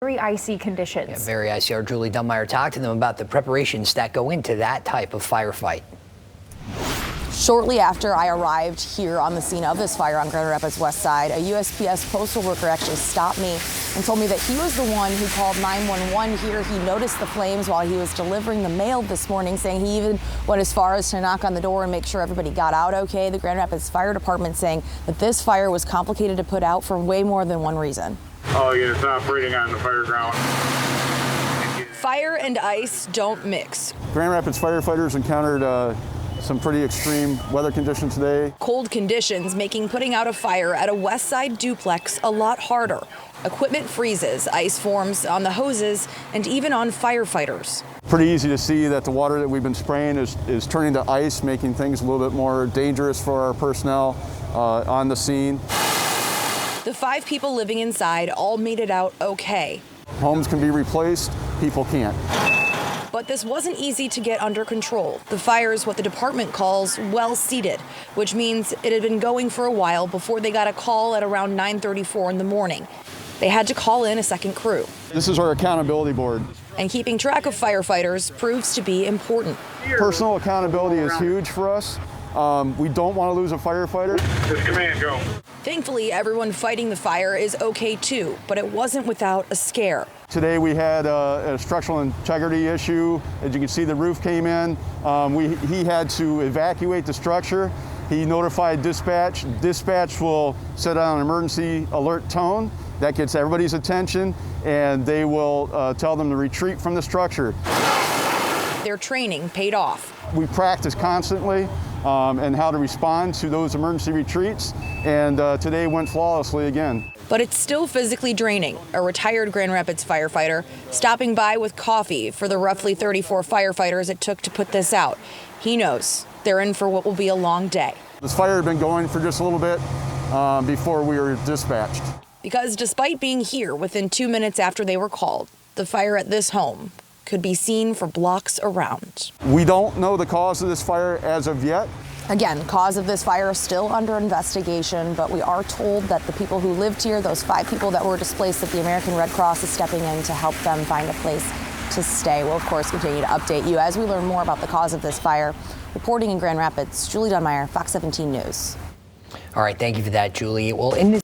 Very icy conditions. Yeah, very icy. Our Julie Dunmeyer talked to them about the preparations that go into that type of firefight. Shortly after I arrived here on the scene of this fire on Grand Rapids West Side, a USPS postal worker actually stopped me and told me that he was the one who called 911 here. He noticed the flames while he was delivering the mail this morning, saying he even went as far as to knock on the door and make sure everybody got out okay. The Grand Rapids Fire Department saying that this fire was complicated to put out for way more than one reason. Oh, yeah, it's operating on the fire ground. Fire and ice don't mix. Grand Rapids firefighters encountered some pretty extreme weather conditions today. Cold conditions making putting out a fire at a West Side duplex a lot harder. Equipment freezes, ice forms on the hoses, and even on firefighters. Pretty easy to see that the water that we've been spraying is turning to ice, making things a little bit more dangerous for our personnel on the scene. The 5 people living inside all made it out okay. Homes can be replaced, people can't. But this wasn't easy to get under control. The fire is what the department calls well-seeded, which means it had been going for a while before they got a call at around 9:34 in the morning. They had to call in a second crew. This is our accountability board. And keeping track of firefighters proves to be important. Personal accountability is huge for us. We don't want to lose a firefighter. This command, go. Thankfully, everyone fighting the fire is okay too, but it wasn't without a scare. Today we had a structural integrity issue. As you can see, the roof came in. He had to evacuate the structure. He notified dispatch. Dispatch will set out an emergency alert tone. That gets everybody's attention, and they will tell them to retreat from the structure. Their training paid off. We practice constantly and how to respond to those emergency retreats, and today went flawlessly again. But it's still physically draining. A retired Grand Rapids firefighter stopping by with coffee for the roughly 34 firefighters it took to put this out. He knows they're in for what will be a long day. This fire had been going for just a little bit before we were dispatched. Because despite being here within 2 minutes after they were called, the fire at this home could be seen for blocks around. We don't know the cause of this fire as of yet. Again, cause of this fire is still under investigation, but we are told that the people who lived here, those 5 people that were displaced, that the American Red Cross is stepping in to help them find a place to stay. We'll, of course, continue to update you as we learn more about the cause of this fire. Reporting in Grand Rapids, Julie Dunmeyer, Fox 17 News. All right, thank you for that, Julie. Well, in this